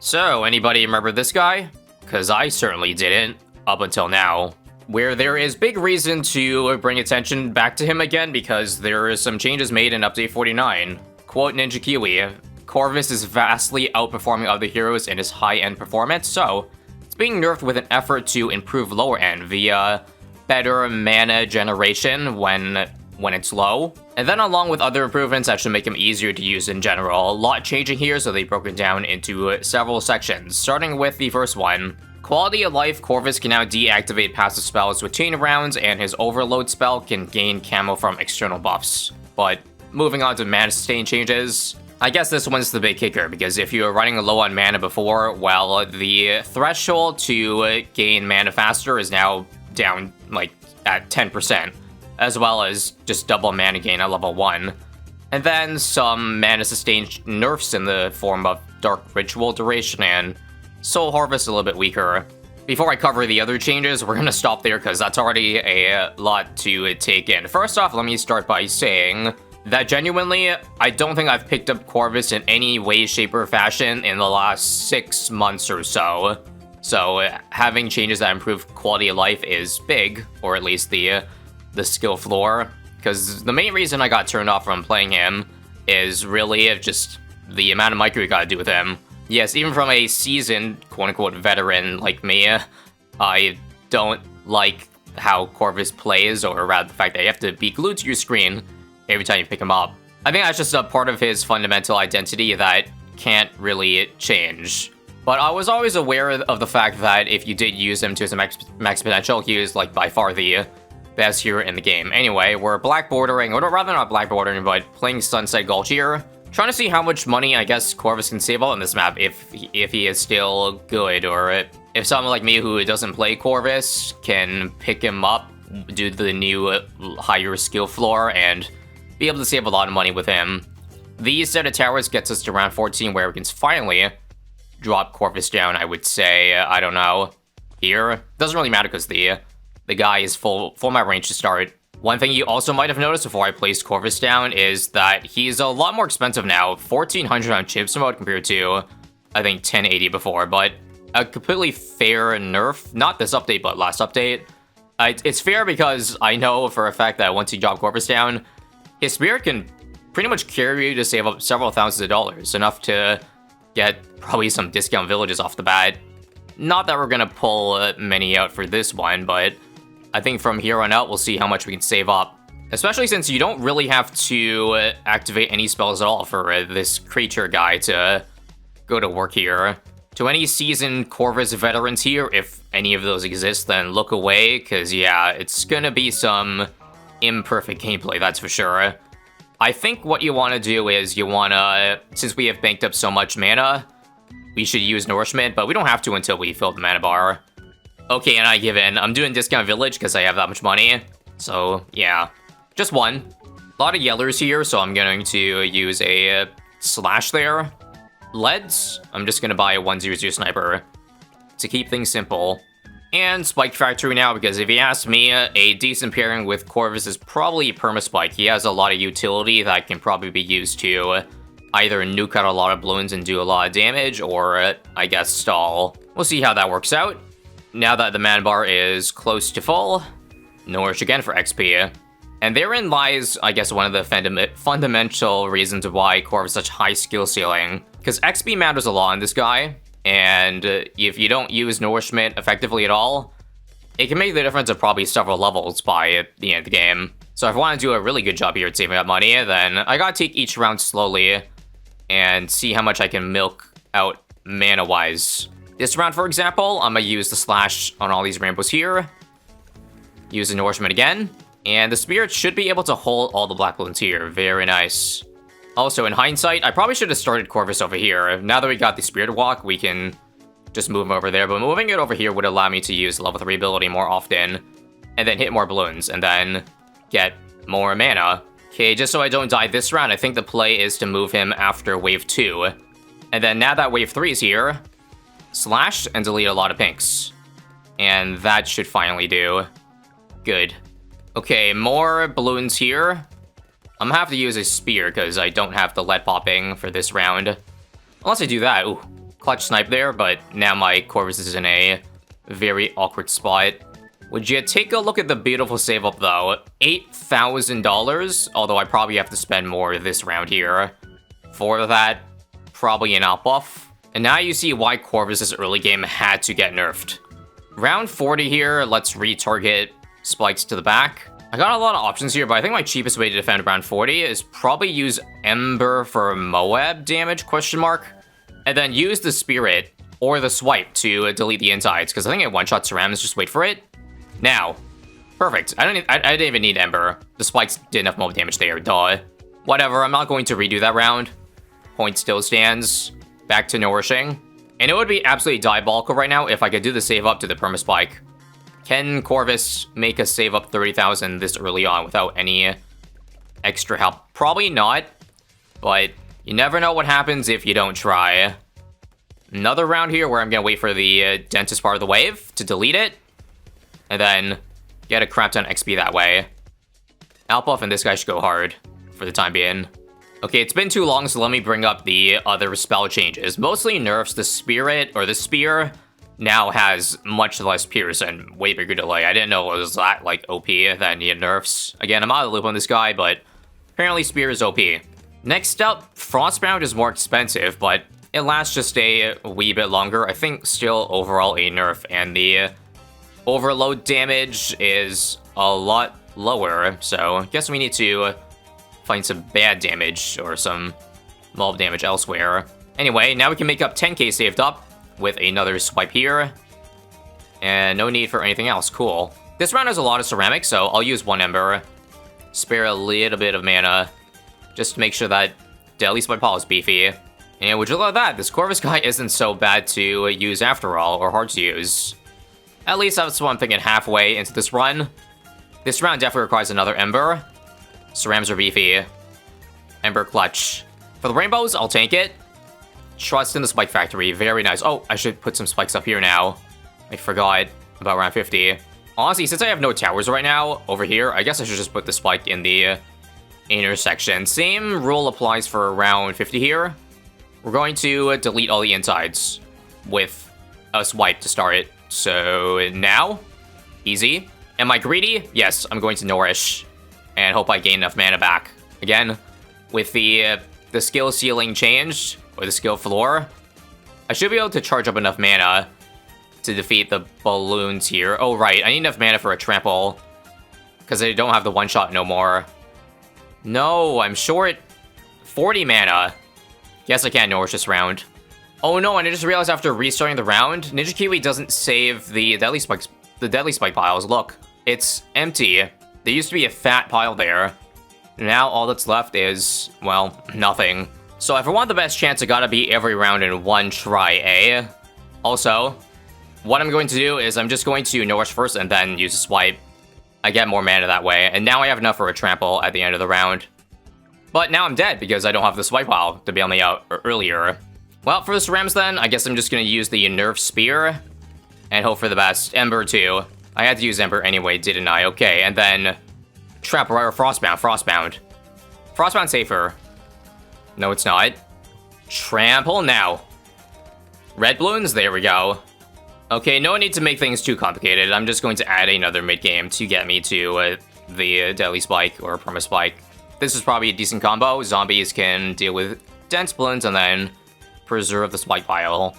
So, anybody remember this guy? Because I certainly didn't, up until now. Where there is big reason to bring attention back to him again because there is some changes made in Update 49. Quote Ninja Kiwi, Corvus is vastly outperforming other heroes in his high-end performance, so it's being nerfed with an effort to improve lower end via better mana generation when it's low. And then along with other improvements that should make him easier to use in general. A lot changing here, so they've broken down into several sections, starting with the first one. Quality of life, Corvus can now deactivate passive spells with chain rounds, and his overload spell can gain camo from external buffs. But moving on to mana sustain changes, I guess this one's the big kicker, because if you were running low on mana before, well, the threshold to gain mana faster is now down, like, at 10%, as well as just double mana gain at level 1. And then some mana sustain nerfs in the form of Dark Ritual duration and Soul Harvest a little bit weaker. Before I cover the other changes, we're gonna stop there because that's already a lot to take in. First off, let me start by saying that genuinely, I don't think I've picked up Corvus in any way, shape, or fashion in the last 6 months or so. So having changes that improve quality of life is big, or at least the skill floor. Because the main reason I got turned off from playing him is really just the amount of micro you gotta do with him. Yes, even from a seasoned, quote-unquote, veteran like me, I don't like how Corvus plays, or rather the fact that you have to be glued to your screen every time you pick him up. I think that's just a part of his fundamental identity that can't really change. But I was always aware of the fact that if you did use him to his max potential, he was, like, by far the best hero in the game. Anyway, we're blackboarding, or rather not blackboarding, but playing Sunset Gulch here. Trying to see how much money I guess Corvus can save on this map if he is still good, or if someone like me who doesn't play Corvus can pick him up due to the new higher skill floor and be able to save a lot of money with him. These set of towers gets us to round 14 where we can finally drop Corvus down, I would say, I don't know, here. Doesn't really matter because the guy is full map range to start. One thing you also might have noticed before I placed Corvus down is that he's a lot more expensive now, 1400 on chips mode compared to, I think, 1080 before, but a completely fair nerf, not this update, but last update. It's fair because I know for a fact that once you drop Corvus down, his spirit can pretty much carry you to save up several thousands of dollars, enough to get probably some discount villages off the bat. Not that we're gonna pull many out for this one, but I think from here on out, we'll see how much we can save up. Especially since you don't really have to activate any spells at all for this creature guy to go to work here. To any seasoned Corvus veterans here, if any of those exist, then look away, because yeah, it's gonna be some imperfect gameplay, that's for sure. I think what you want to do is you want to, since we have banked up so much mana, we should use Nourishment, but we don't have to until we fill the mana bar. Okay, and I give in. I'm doing Discount Village because I have that much money. So, yeah. Just one. A lot of yellers here, so I'm going to use a slash there. Leads, I'm just going to buy a 100 sniper to keep things simple. And Spike Factory now, because if you ask me, a decent pairing with Corvus is probably Permaspike. He has a lot of utility that can probably be used to either nuke out a lot of balloons and do a lot of damage, or I guess stall. We'll see how that works out. Now that the mana bar is close to full, Nourish again for XP. And therein lies, I guess, one of the fundamental reasons why Corvus has such high skill ceiling. Because XP matters a lot on this guy, and if you don't use Nourishment effectively at all, it can make the difference of probably several levels by the end of the game. So if I want to do a really good job here at saving up money, then I gotta take each round slowly and see how much I can milk out mana-wise. This round, for example, I'm gonna use the slash on all these rainbows here. Use the Nourishment again. And the Spirit should be able to hold all the black balloons here. Very nice. Also, in hindsight, I probably should have started Corvus over here. Now that we got the Spirit Walk, we can just move him over there. But moving it over here would allow me to use the level 3 ability more often. And then hit more balloons. And then get more mana. Okay, just so I don't die this round, I think the play is to move him after wave 2. And then now that wave 3 is here, slash and delete a lot of pinks. And that should finally do. Good. Okay, more balloons here. I'm gonna have to use a spear because I don't have the lead popping for this round. Unless I do that. Ooh, clutch snipe there, but now my Corvus is in a very awkward spot. Would you take a look at the beautiful save up though? $8,000, although I probably have to spend more this round here. For that, probably an out buff. And now you see why Corvus' early game had to get nerfed. Round 40 here, let's retarget spikes to the back. I got a lot of options here, but I think my cheapest way to defend round 40 is probably use Ember for Moab damage, question mark. And then use the Spirit or the Swipe to delete the insides, because I think it one-shot Cerams, just wait for it. Now, perfect. I didn't even need Ember. The spikes did enough mob damage there, duh. Whatever, I'm not going to redo that round. Point still stands. Back to nourishing. And it would be absolutely diabolical right now if I could do the save up to the perma spike. Can Corvus make a save up 30,000 this early on without any extra help? Probably not, but you never know what happens if you don't try. Another round here where I'm gonna wait for the dentist part of the wave to delete it. And then get a crap ton XP that way. Outbuff and this guy should go hard for the time being. Okay, it's been too long, so let me bring up the other spell changes. Mostly nerfs. The Spirit, or the Spear, now has much less pierce and way bigger delay. I didn't know it was that, like, OP than the nerfs. Again, I'm out of the loop on this guy, but apparently Spear is OP. Next up, Frostbound is more expensive, but it lasts just a wee bit longer. I think still overall a nerf, and the overload damage is a lot lower, so I guess we need to find some bad damage or some mob damage elsewhere. Anyway, now we can make up 10k saved up with another swipe here. And no need for anything else, cool. This round has a lot of ceramics, so I'll use one Ember. Spare a little bit of mana, just to make sure that Deadly Swipe Pile is beefy. And would you look at that, this Corvus guy isn't so bad to use after all, or hard to use. At least that's what I'm thinking halfway into this run. This round definitely requires another Ember. Cerams are beefy. Ember clutch. For the rainbows, I'll tank it. Trust in the spike factory, very nice. Oh, I should put some spikes up here now. I forgot about round 50. Honestly, since I have no towers right now over here, I guess I should just put the spike in the intersection. Same rule applies for round 50 here. We're going to delete all the insides with a swipe to start it. So now, easy. Am I greedy? Yes, I'm going to nourish and hope I gain enough mana back. Again, with the skill ceiling changed, or the skill floor, I should be able to charge up enough mana to defeat the balloons here. Oh, right, I need enough mana for a trample, because I don't have the one-shot no more. No, I'm short 40 mana. Guess I can't nourish this round. Oh no, and I just realized after restarting the round, Ninja Kiwi doesn't save the Deadly Spike piles. Look, it's empty. There used to be a fat pile there. Now all that's left is, well, nothing. So if I want the best chance, I gotta beat every round in one try, eh? Also, what I'm going to do is I'm just going to nourish first and then use a swipe. I get more mana that way, and now I have enough for a trample at the end of the round. But now I'm dead because I don't have the swipe pile to bail me out earlier. Well, for the Cerams then, I guess I'm just gonna use the Nerf Spear and hope for the best. Ember too. I had to use Ember anyway, didn't I? Okay, and then Trap or Frostbound. Frostbound safer. No, it's not. Trample now. Red Bloons, there we go. Okay, no need to make things too complicated. I'm just going to add another mid-game to get me to the Deadly Spike or Perma Spike. This is probably a decent combo. Zombies can deal with Dense Bloons and then preserve the Spike pile.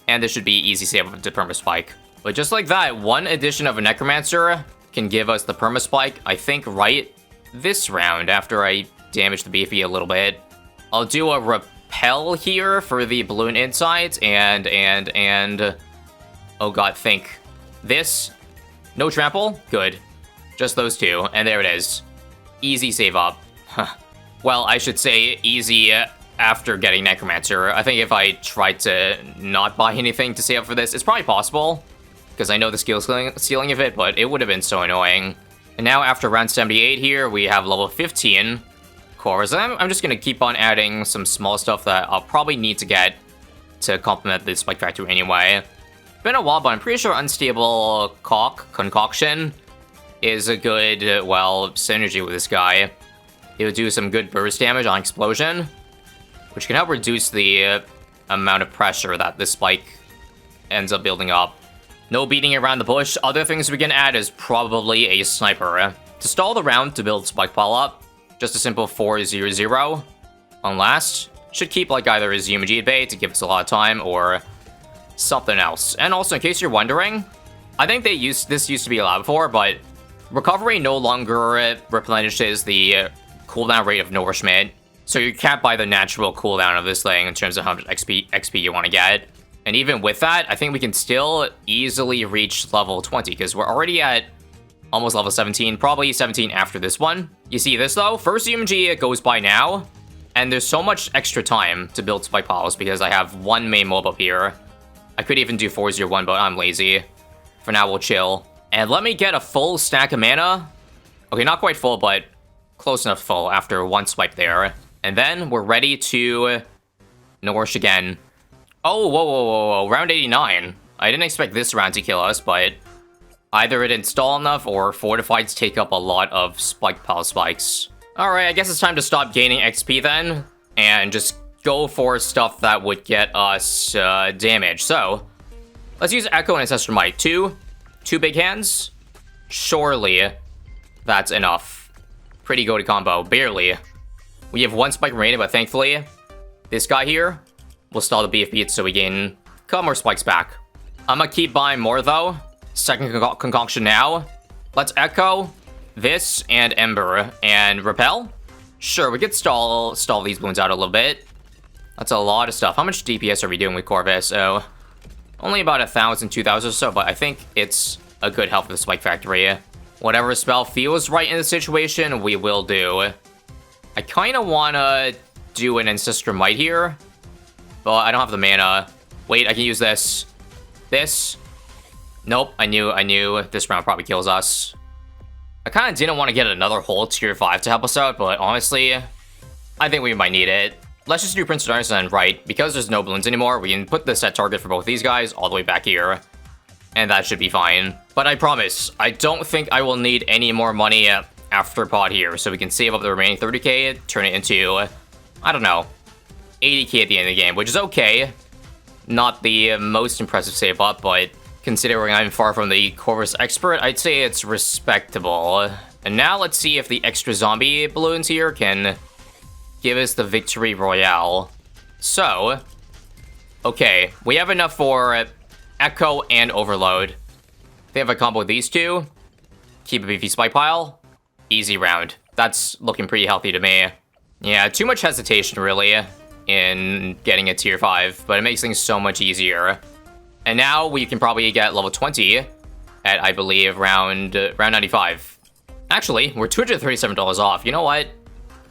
And this should be easy save up to Perma Spike. But just like that, one addition of a Necromancer can give us the Perma Spike, I think, right this round after I damage the Beefy a little bit. I'll do a Repel here for the balloon insides and oh god, think. This, no trample, good. Just those two, and there it is. Easy save up. Well, I should say easy after getting Necromancer. I think if I tried to not buy anything to save up for this, it's probably possible, because I know the skill ceiling of it, but it would have been so annoying. And now after round 78 here, we have level 15 cores. I'm just going to keep on adding some small stuff that I'll probably need to get to complement the Spike Factory anyway. Been a while, but I'm pretty sure Unstable Concoction is a good, well, synergy with this guy. It'll do some good burst damage on Explosion, which can help reduce the amount of pressure that this spike ends up building up. No beating around the bush. Other things we can add is probably a sniper. To stall the round to build spike pile up, just a simple 4-0-0 on last. Should keep like either his UMG at bay to give us a lot of time or something else. And also, in case you're wondering, I think this used to be allowed before, but recovery no longer replenishes the cooldown rate of nourishment. So you're capped by the natural cooldown of this thing in terms of how much XP you want to get. And even with that, I think we can still easily reach level 20 because we're already at almost level 17, probably 17 after this one. You see this though? First UMG goes by now, and there's so much extra time to build spike piles because I have one main mob up here. I could even do 4-0-1, but I'm lazy. For now, we'll chill. And let me get a full stack of mana. Okay, not quite full, but close enough full after one swipe there. And then we're ready to nourish again. Oh, whoa. Round 89. I didn't expect this round to kill us, but either it didn't stall enough or fortifieds take up a lot of spike pile spikes. Alright, I guess it's time to stop gaining XP then, and just go for stuff that would get us damage. So, let's use Echo and Ancestral Might. Two big hands? Surely that's enough. Pretty goated combo, barely. We have one spike remaining, but thankfully, this guy here will stall the BF beats so we gain a couple more spikes back. I'm gonna keep buying more though. Second concoction now. Let's Echo this and Ember and Repel. Sure, we could stall these balloons out a little bit. That's a lot of stuff. How much DPS are we doing with Corvus? Oh, only about 1,000, 2,000 or so, but I think it's a good help for the Spike Factory. Whatever spell feels right in the situation, we will do. I kind of want to do an Ancestral Might here, but I don't have the mana. Wait, I can use this. This. Nope, I knew this round probably kills us. I kind of didn't want to get another whole tier 5 to help us out, but honestly, I think we might need it. Let's just do Prince of Darkness and right, because there's no balloons anymore, we can put the set target for both these guys all the way back here. And that should be fine. But I promise, I don't think I will need any more money after pod here, so we can save up the remaining 30k, turn it into, I don't know, 80k at the end of the game, which is okay. Not the most impressive save up, but considering I'm far from the Corvus expert, I'd say it's respectable. And now let's see if the extra zombie balloons here can give us the victory royale. So, okay, we have enough for Echo and Overload. They have a combo with these two. Keep a beefy spike pile. Easy round. That's looking pretty healthy to me. Yeah, too much hesitation really in getting a tier 5, but it makes things so much easier. And now we can probably get level 20 at, I believe, round 95. Actually, we're $237 off. You know what?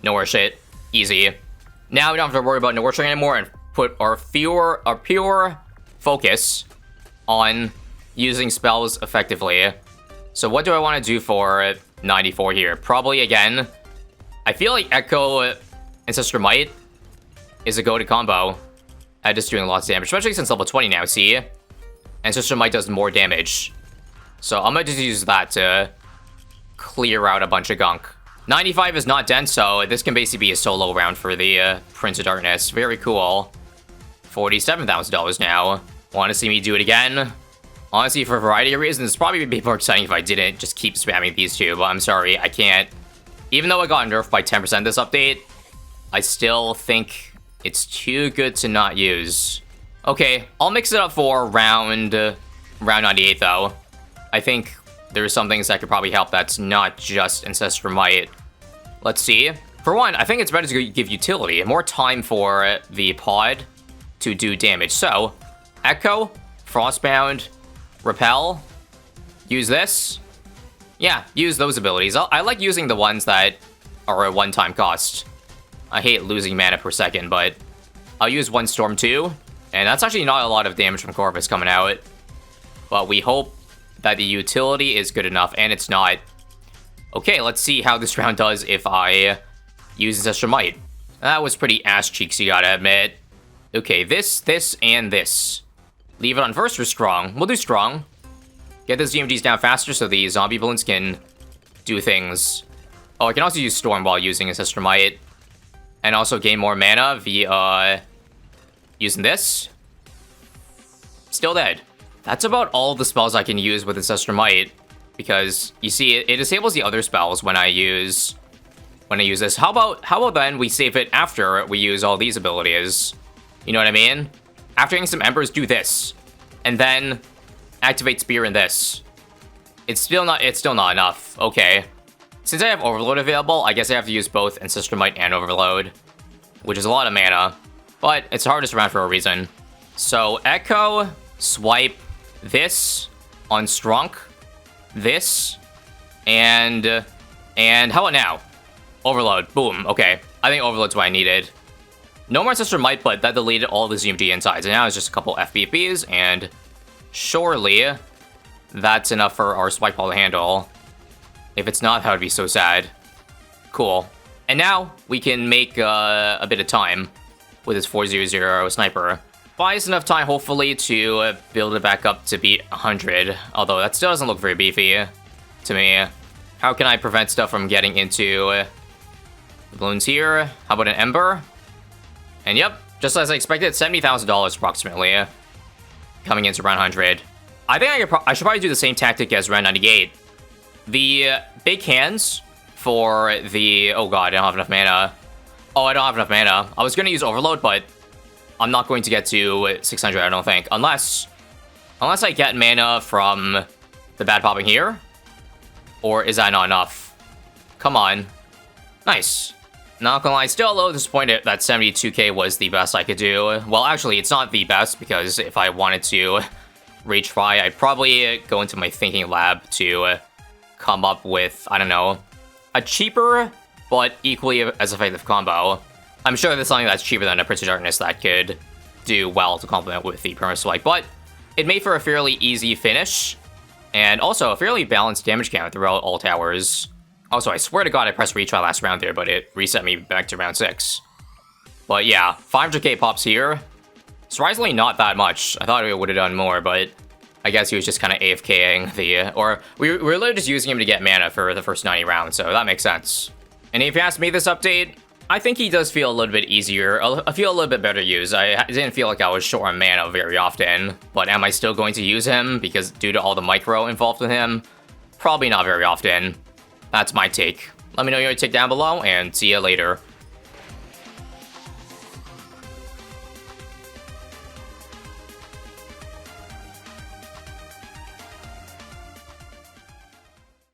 Nourish it. Easy. Now we don't have to worry about nourishing anymore and put our pure focus on using spells effectively. So what do I want to do for 94 here? Probably, again, I feel like Echo Ancestral Might is a goated combo at just doing lots of damage, especially since level 20 now, see? Ancestral Might does more damage. So I'm gonna just use that to clear out a bunch of gunk. 95 is not dense, so this can basically be a solo round for the Prince of Darkness. Very cool. $47,000 now. Want to see me do it again? Honestly, for a variety of reasons, it's probably would be more exciting if I didn't just keep spamming these two, but I'm sorry, I can't. Even though I got nerfed by 10% this update, I still think it's too good to not use. Okay, I'll mix it up for round 98 though. I think there's some things that could probably help that's not just Ancestral Might. Let's see. For one, I think it's better to give utility, more time for the pod to do damage. So, Echo, Frostbound, Repel, use this. Yeah, use those abilities. I like using the ones that are a one-time cost. I hate losing mana per second, but I'll use one Storm too. And that's actually not a lot of damage from Corvus coming out. But we hope that the utility is good enough, and it's not. Okay, let's see how this round does if I use Ancestral Might. That was pretty ass-cheeks, you gotta admit. Okay, this, and this. Leave it on first or strong? We'll do strong. Get those GMGs down faster so the zombie balloons can do things. Oh, I can also use Storm while using Ancestral Might. And also gain more mana via Using this. Still dead. That's about all the spells I can use with Ancestral Might. Because, you see, it disables the other spells when I use this. How about then we save it after we use all these abilities? You know what I mean? After getting some Embers, do this. And then activate Spear in this. It's still not enough. Okay. Since I have Overload available, I guess I have to use both Ancestral Might and Overload. Which is a lot of mana. But it's the hardest around for a reason. So, Echo, Swipe, this, on Strunk, this, and how about now? Overload. Boom. Okay. I think Overload's what I needed. No more Ancestral Might, but that deleted all the ZMD insides. And now it's just a couple FBPs, and surely that's enough for our Spike Ball to handle. If it's not, that would be so sad. Cool. And now we can make a bit of time with this 400 sniper. Buys enough time, hopefully, to build it back up to beat 100. Although that still doesn't look very beefy to me. How can I prevent stuff from getting into the balloons here? How about an Ember? And yep, just as I expected, $70,000 approximately. Coming into round 100. I think I should probably do the same tactic as round 98. The big hands for the... Oh god, I don't have enough mana. Oh, I don't have enough mana. I was going to use Overload, but I'm not going to get to 600, I don't think. Unless I get mana from the bad popping here. Or is that not enough? Come on. Nice. Not gonna lie, still a little disappointed that 72k was the best I could do. Well, actually, it's not the best, because if I wanted to retry, I'd probably go into my thinking lab to come up with, I don't know, a cheaper, but equally as effective combo. I'm sure there's something that's cheaper than a Prince of Darkness that could do well to complement with the Perma Swipe, but it made for a fairly easy finish, and also a fairly balanced damage count throughout all towers. Also, I swear to god I pressed retry last round there, but it reset me back to round 6. But yeah, 500k pops here. Surprisingly not that much. I thought it would have done more, but I guess he was just kind of AFKing the... Or, we were literally just using him to get mana for the first 90 rounds, so that makes sense. And if you ask me this update, I think he does feel a little bit easier. I feel a little bit better used. I didn't feel like I was short on mana very often, but am I still going to use him? Because due to all the micro involved with him, probably not very often. That's my take. Let me know your take down below, and see you later.